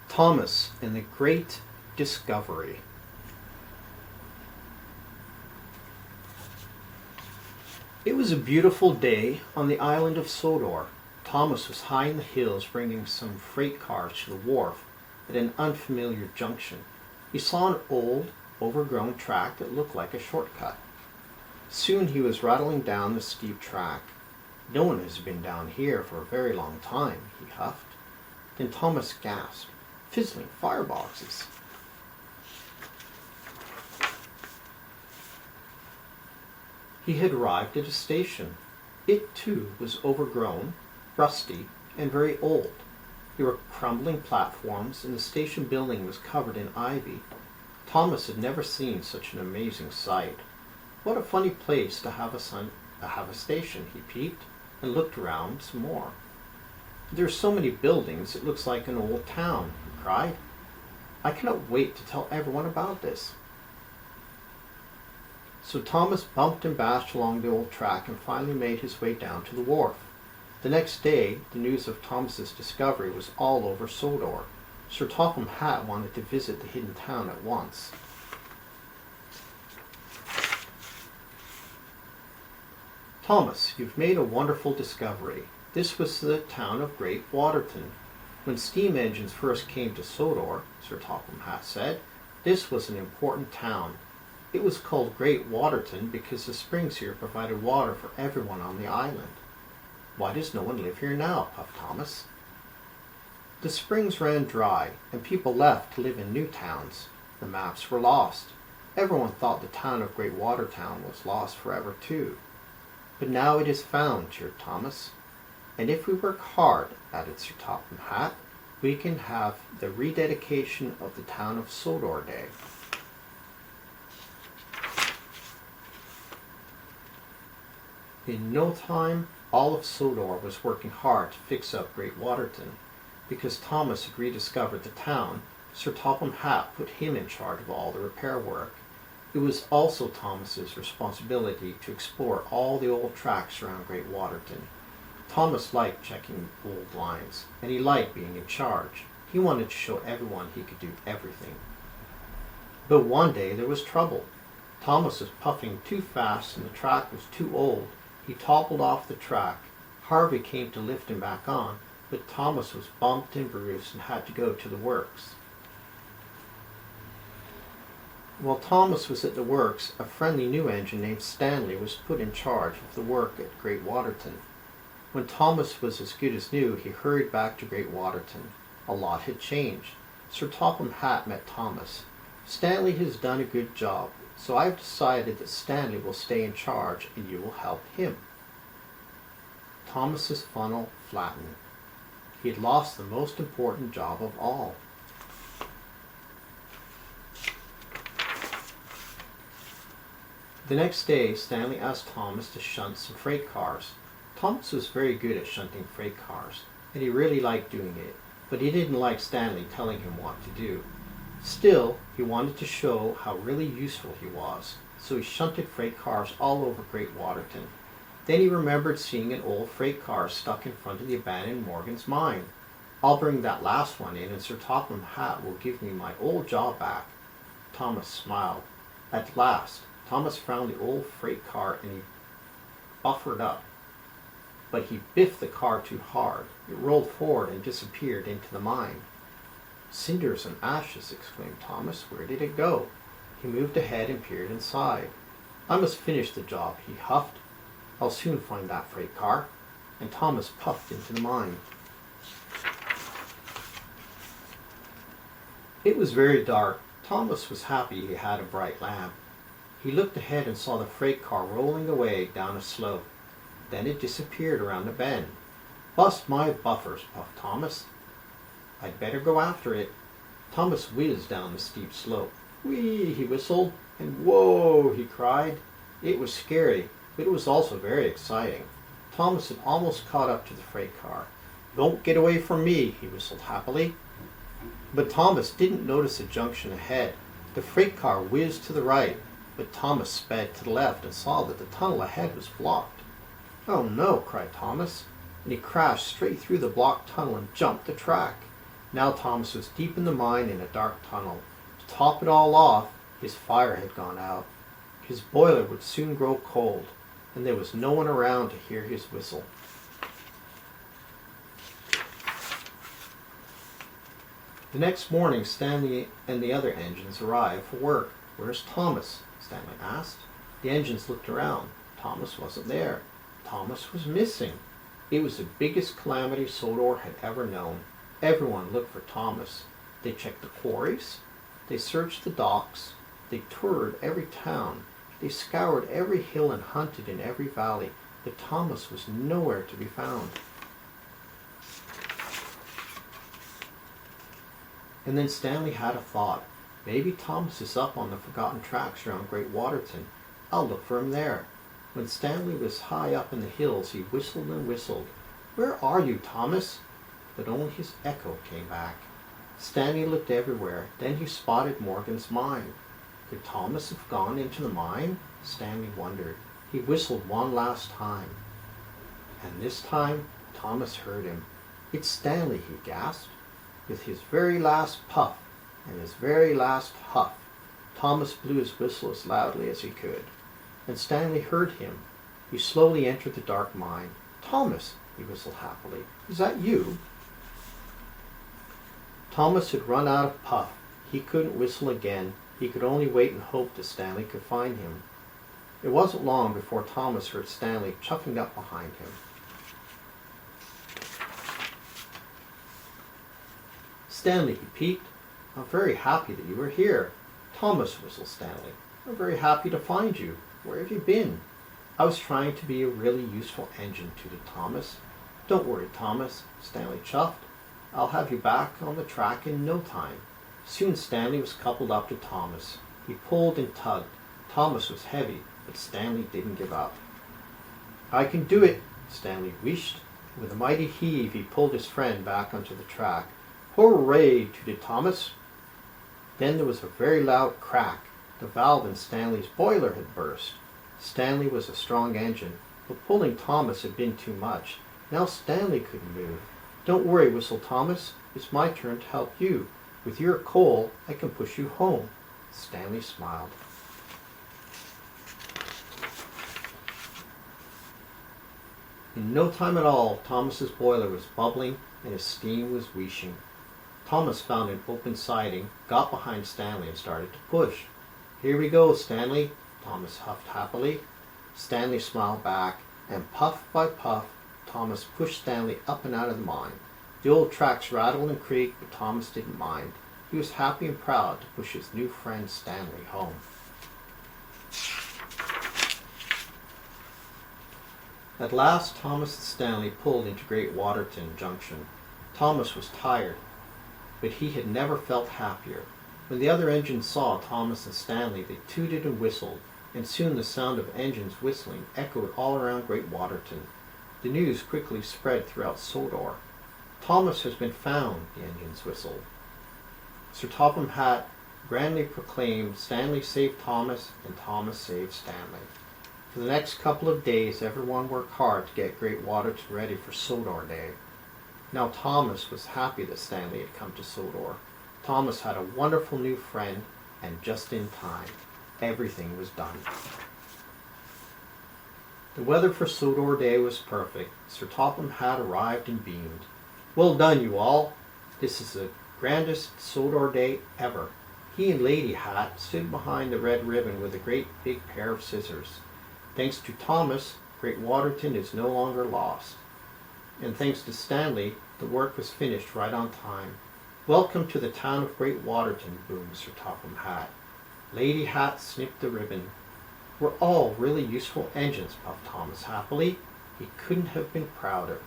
Thomas and the Great Discovery. It was a beautiful day on the island of Sodor. Thomas was high in the hills bringing some freight cars to the wharf at an unfamiliar junction. He saw an old, overgrown track that looked like a shortcut. Soon he was rattling down the steep track. "No one has been down here for a very long time," he huffed. Then Thomas gasped. "Fizzling fireboxes!" He had arrived at a station. It, too, was overgrown, rusty, and very old. There were crumbling platforms, and the station building was covered in ivy. Thomas had never seen such an amazing sight. What a funny place to have a station, he peeped, and looked around some more. "There are so many buildings, it looks like an old town," he cried. "I cannot wait to tell everyone about this." So Thomas bumped and bashed along the old track and finally made his way down to the wharf. The next day, the news of Thomas's discovery was all over Sodor. Sir Topham Hatt wanted to visit the hidden town at once. "Thomas, you've made a wonderful discovery. This was the town of Great Waterton. When steam engines first came to Sodor," Sir Topham Hatt said, "this was an important town. It was called Great Waterton because the springs here provided water for everyone on the island." "Why does no one live here now?" puffed Thomas. "The springs ran dry, and people left to live in new towns. The maps were lost. Everyone thought the town of Great Watertown was lost forever too. But now it is found," cheered Thomas. "And if we work hard," added Sir Topham Hatt, "we can have the rededication of the town of Sodor Day." In no time, all of Sodor was working hard to fix up Great Waterton. Because Thomas had rediscovered the town, Sir Topham Hatt put him in charge of all the repair work. It was also Thomas's responsibility to explore all the old tracks around Great Waterton. Thomas liked checking old lines, and he liked being in charge. He wanted to show everyone he could do everything. But one day there was trouble. Thomas was puffing too fast and the track was too old. He toppled off the track. Harvey came to lift him back on, but Thomas was bumped and bruised and had to go to the works. While Thomas was at the works, a friendly new engine named Stanley was put in charge of the work at Great Waterton. When Thomas was as good as new, he hurried back to Great Waterton. A lot had changed. Sir Topham Hatt met Thomas. "Stanley has done a good job, so I've decided that Stanley will stay in charge and you will help him." Thomas's funnel flattened. He had lost the most important job of all. The next day, Stanley asked Thomas to shunt some freight cars. Thomas was very good at shunting freight cars, and he really liked doing it, but he didn't like Stanley telling him what to do. Still, he wanted to show how really useful he was, so he shunted freight cars all over Great Waterton. Then he remembered seeing an old freight car stuck in front of the abandoned Morgan's mine. "I'll bring that last one in and Sir Topham Hatt will give me my old job back." Thomas smiled. At last, Thomas found the old freight car and he buffered up. But he biffed the car too hard. It rolled forward and disappeared into the mine. "Cinders and ashes," exclaimed Thomas. "Where did it go?" He moved ahead and peered inside. "I must finish the job," he huffed. "I'll soon find that freight car." And Thomas puffed into the mine. It was very dark. Thomas was happy he had a bright lamp. He looked ahead and saw the freight car rolling away down a slope. Then it disappeared around a bend. "Bust my buffers," puffed Thomas. "I'd better go after it." Thomas whizzed down the steep slope. "Whee!" he whistled, and "Whoa!" he cried. It was scary, but it was also very exciting. Thomas had almost caught up to the freight car. "Don't get away from me," he whistled happily. But Thomas didn't notice a junction ahead. The freight car whizzed to the right, but Thomas sped to the left and saw that the tunnel ahead was blocked. "Oh no!" cried Thomas, and he crashed straight through the blocked tunnel and jumped the track. Now Thomas was deep in the mine in a dark tunnel. To top it all off, his fire had gone out. His boiler would soon grow cold, and there was no one around to hear his whistle. The next morning, Stanley and the other engines arrived for work. "Where's Thomas?" Stanley asked. The engines looked around. Thomas wasn't there. Thomas was missing. It was the biggest calamity Sodor had ever known. Everyone looked for Thomas. They checked the quarries. They searched the docks. They toured every town. They scoured every hill and hunted in every valley. But Thomas was nowhere to be found. And then Stanley had a thought. Maybe Thomas is up on the forgotten tracks around Great Waterton. I'll look for him there. When Stanley was high up in the hills, he whistled and whistled. "Where are you, Thomas?" But only his echo came back. Stanley looked everywhere. Then he spotted Morgan's mine. Could Thomas have gone into the mine? Stanley wondered. He whistled one last time. And this time, Thomas heard him. "It's Stanley," he gasped. With his very last puff and his very last huff, Thomas blew his whistle as loudly as he could. And Stanley heard him. He slowly entered the dark mine. "Thomas," he whistled happily, "is that you?" Thomas had run out of puff. He couldn't whistle again. He could only wait and hope that Stanley could find him. It wasn't long before Thomas heard Stanley chuffing up behind him. "Stanley," he peeped, "I'm very happy that you are here." "Thomas," whistled Stanley, "I'm very happy to find you. Where have you been?" "I was trying to be a really useful engine," tooted Thomas. "Don't worry, Thomas," Stanley chuffed. "I'll have you back on the track in no time." Soon Stanley was coupled up to Thomas. He pulled and tugged. Thomas was heavy, but Stanley didn't give up. "I can do it," Stanley wheeshed. With a mighty heave, he pulled his friend back onto the track. "Hooray!" tooted Thomas. Then there was a very loud crack. The valve in Stanley's boiler had burst. Stanley was a strong engine, but pulling Thomas had been too much. Now Stanley couldn't move. "Don't worry," whistled Thomas. "It's my turn to help you. With your coal, I can push you home." Stanley smiled. In no time at all, Thomas's boiler was bubbling and his steam was wheeshing. Thomas found an open siding, got behind Stanley and started to push. "Here we go, Stanley," Thomas huffed happily. Stanley smiled back, and puff by puff, Thomas pushed Stanley up and out of the mine. The old tracks rattled and creaked, but Thomas didn't mind. He was happy and proud to push his new friend Stanley home. At last, Thomas and Stanley pulled into Great Waterton Junction. Thomas was tired, but he had never felt happier. When the other engines saw Thomas and Stanley, they tooted and whistled, and soon the sound of engines whistling echoed all around Great Waterton. The news quickly spread throughout Sodor. "Thomas has been found," the engines whistled. Sir Topham Hatt grandly proclaimed, "Stanley saved Thomas, and Thomas saved Stanley." For the next couple of days, everyone worked hard to get Great Waterton ready for Sodor Day. Now Thomas was happy that Stanley had come to Sodor. Thomas had a wonderful new friend, and just in time. Everything was done. The weather for Sodor Day was perfect. Sir Topham Hatt arrived and beamed. "Well done, you all. This is the grandest Sodor Day ever." He and Lady Hatt stood behind the red ribbon with a great big pair of scissors. Thanks to Thomas, Great Waterton is no longer lost. And thanks to Stanley, the work was finished right on time. "Welcome to the town of Great Waterton," boomed Sir Topham Hatt. Lady Hatt snipped the ribbon. "We're all really useful engines," puffed Thomas happily. He couldn't have been prouder.